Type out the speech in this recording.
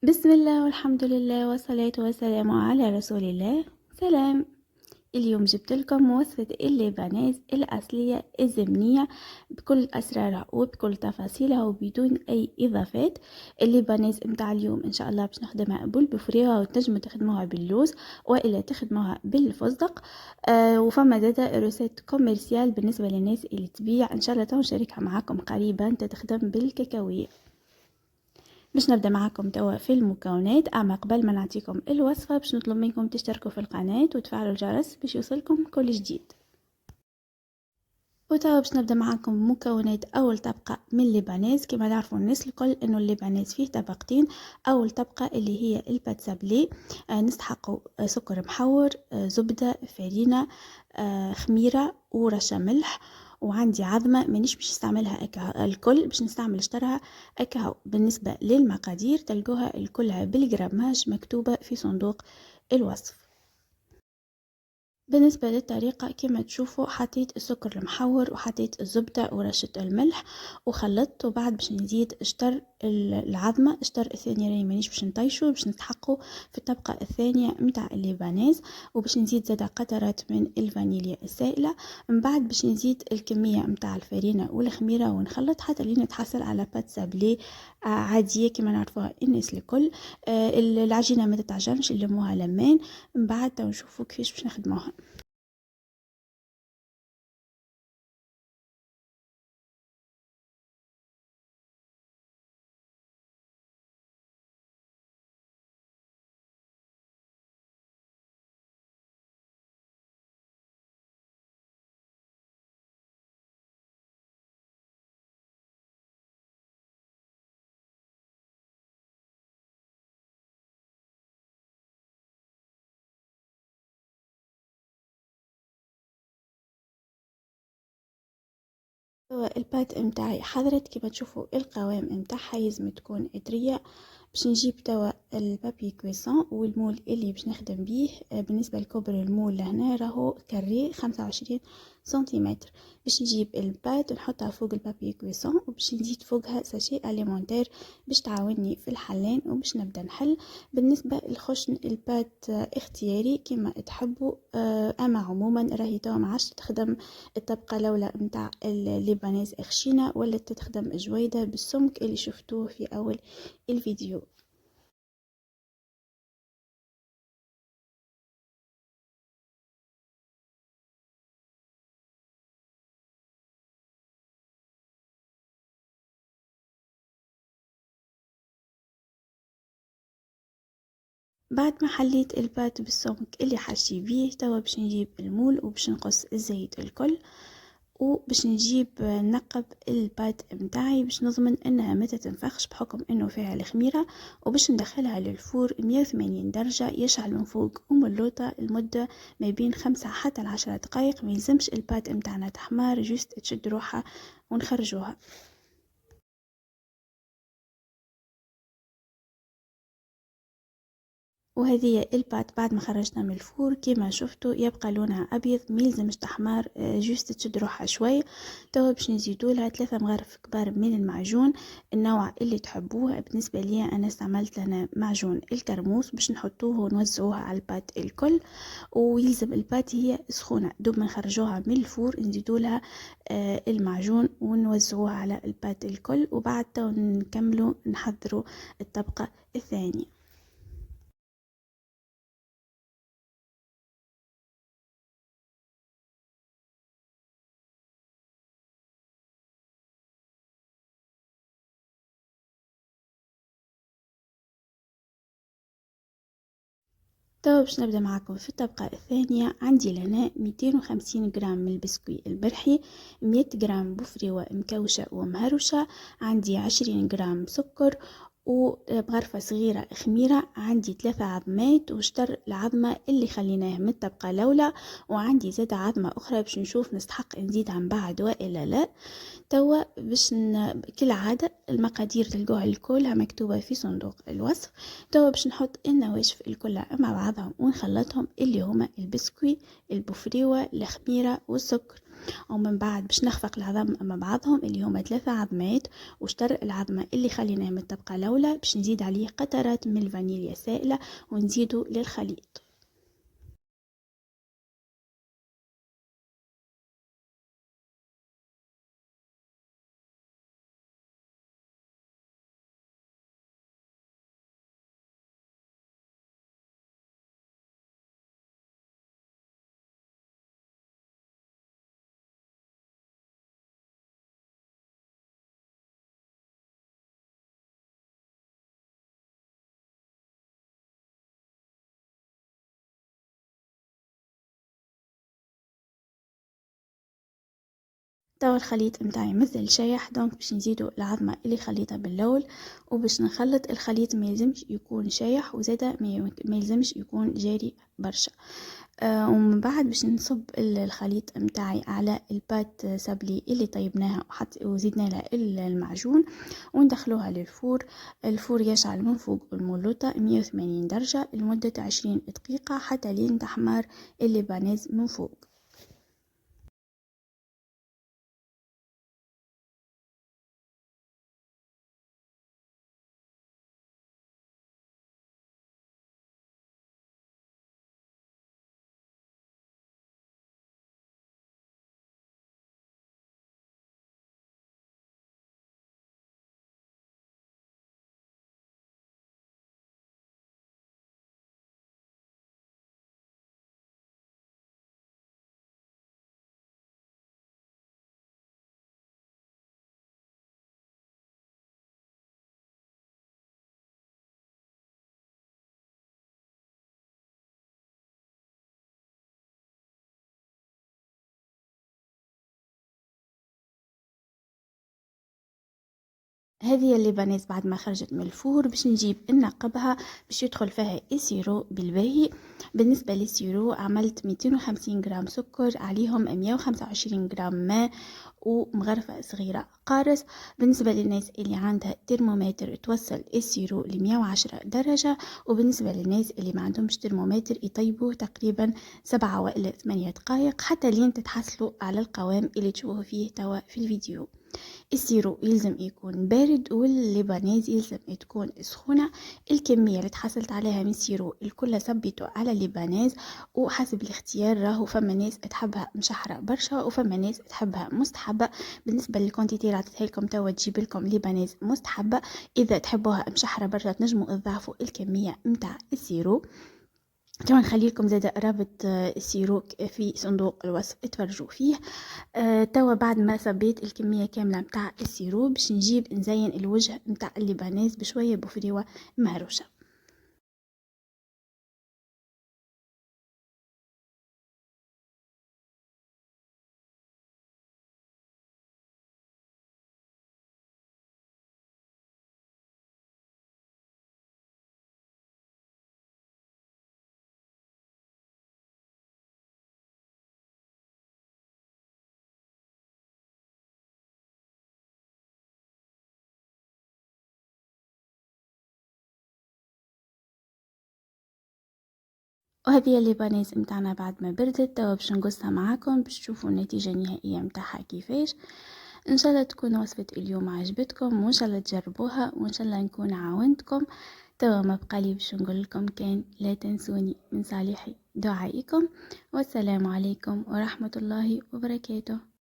بسم الله والحمد لله والصلاة والسلام على رسول الله. سلام. اليوم جبت لكم وصفة اللبنيز الأصلية الزبنية بكل أسرارها وبكل تفاصيلها وبدون أي إضافات. اللبنيز متاع اليوم إن شاء الله باش نخدمها بالبفرية وتنجموا تخدموها باللوز وإلا تخدموها بالفستق. وفما زادا روسيت كوميرسيال بالنسبة للناس اللي تبيع إن شاء الله نشاركها معاكم قريبا تخدم بالكاكاوية. باش نبدا معاكم توا في المكونات، اما قبل ما نعطيكم الوصفه باش نطلب منكم تشتركوا في القناه وتفعلوا الجرس باش يوصلكم كل جديد. وتوا باش نبدا معاكم مكونات اول طبقه من اللبنيز. كما نعرفوا الناس الكل انه اللبنيز فيه طبقتين. اول طبقه اللي هي البات سابلي، نستحقوا سكر محور، زبده، فرينه، خميره ورشه ملح. وعندي عظمه مانيش باش نستعملها الكل، باش نستعمل شطرها اكاو. بالنسبه للمقادير تلقوها الكلها بالجراماج مكتوبه في صندوق الوصف. بالنسبة للطريقة كما تشوفوا حطيت السكر المحور وحطيت الزبدة ورشة الملح وخلطت، وبعد باش نزيد شطر العظمة. الشطر الثاني راني مانيش باش نطيشو، باش نسحقه في الطبقة الثانية متاع اللبنيز. وباش نزيد زادا قطرات من الفانيليا السائلة. من بعد باش نزيد الكمية متاع الفرينة والخميرة ونخلط حتى لين نتحصل على بات سابلي عادية كما نعرفوها الناس الكل. العجينة ما تتعجنش، نلموها لمان من بعد نشوفوا كيفاش باش نخدموها. البات متاعي حضرت كما تشوفوا القوام متاعها لازم تكون طريه. باش نجيب توا البابي كويسون والمول اللي باش نخدم بيه. بالنسبه لكبر المول لهنا راهو كاري 25 سنتيمتر. باش نجيب البات ونحطها فوق البابي كويسون وباش نزيد فوقها ساشي اليمونتير باش تعاوني في الحلين وباش نبدا نحل. بالنسبه للخشن البات اختياري كما تحبوا. اما عموما راهي توا ما عادش تخدم الطبقة الأولى متاع اللبنيز خشينة ولا تخدم جويدة بالسمك اللي شفتوه في أول الفيديو. بعد ما حليت البات بالسمك اللي حشي بيه توا باش نجيب المول وباش نقص الزيت الكل وباش نجيب نقب البات متاعي باش نضمن انها ما تتنفخش بحكم انه فيها الخميره. وباش ندخلها للفور 180 درجه يشعل من فوق ومن لمده ما بين 5 حتى 10 دقائق. ما يلزمش البات متاعنا تحمار، جوست تشد روحها ونخرجوها. وهذه البات بعد ما خرجنا من الفور كما شفتوا يبقى لونها ابيض، ميلزمش تحمار، جوست تشد روحها شوي. توا باش نزيدوا لها 3 مغارف كبار من المعجون النوع اللي تحبوه. بالنسبه لي انا استعملت لنا معجون الكرموس باش نحطوه ونوزعوه على البات الكل. ويلزم البات هي سخونه دوب ما نخرجوها من الفور نزيدوا لها المعجون ونوزعوها على البات الكل. وبعد توا نكملوا نحضروا الطبقه الثانيه. توا باش نبدا معاكم في الطبقة الثانية. عندي لهنا 250 جرام من البسكوي البرحي، 100 جرام بفريوة مكوشة ومهروشة، عندي 20 جرام سكر وبغرفة صغيرة خميرة، عندي 3 عظمات وشطر العظمة اللي خليناه من الطبقة الأولى، وعندي زاد عظمة أخرى باش نشوف نستحق نزيد عن بعد وإلا لا. توا باش كالعادة المقادير تلقوها الكلها مكتوبة في صندوق الوصف. توا باش نحط النواشف الكلها مع بعضهم ونخلطهم اللي هما البسكوي، البفريوة، الخميرة والسكر. ومن بعد باش نخفق العظم أما بعضهم اللي هما 3 عظمات، وشطر العظمة اللي خليناه من الطبقة الأولى باش نزيد عليه قطرات من الفانيليا سائلة ونزيدو للخليط. توا الخليط متاعي مازال شايح، دونك باش نزيدو العظمة اللي خليتها باللول، وباش نخلط الخليط ما يلزمش يكون شايح وزادا ما يلزمش يكون جاري برشا. ومن بعد باش نصب الخليط متاعي على البات سابلي اللي طيبناها وزيدنا لها المعجون وندخلوها للفور. الفور يشعل من فوق المولوطة 180 درجة لمدة 20 دقيقة حتى لين تحمر اللبناز من فوق. هذه اللبنات بعد ما خرجت من الفور باش نجيب نقبها باش يدخل فيها السيرو بالباهي. بالنسبة للسيرو عملت 250 جرام سكر عليهم 125 جرام ماء ومغرفة صغيرة قارص. بالنسبة للناس اللي عندها ترمومتر توصل السيرو ل 110 درجة، وبالنسبة للناس اللي ما عندهمش ترمومتر يطيبوه تقريبا 7 وإلا 8 دقائق حتى لين تتحصلوا على القوام اللي تشوفوا فيه توا في الفيديو. السيرو يلزم يكون بارد واللبناز يلزم تكون سخونة. الكمية اللي تحصلت عليها من السيرو الكل صبيته على اللبناز، وحسب الاختيار راهو فما ناس تحبها مشحرة برشا وفما ناس تحبها مستحبة. بالنسبة للكونتيتي اللي عطيتها لكم توا تجيب لكم لبناز مستحبة. إذا تحبوها مشحرة برشا تنجموا تضاعفوا الكمية متاع السيرو. كما نخلي لكم زاد رابط السيرو في صندوق الوصف تفرجوا فيه. توا بعد ما صبيت الكمية كاملة متاع السيرو باش نجيب نزين الوجه متاع اللبناز بشوية بفريوة مهروشة. وهذه اللبناز متاعنا بعد ما بردت توا باش نقصها معاكم باش تشوفوا النتيجة النهائية متاعها كيفاش. ان شاء الله تكون وصفة اليوم عجبتكم وان شاء الله تجربوها وان شاء الله نكون عاونتكم. توا ما بقالي باش نقول لكم كان لا تنسوني من صالح دعائكم، والسلام عليكم ورحمة الله وبركاته.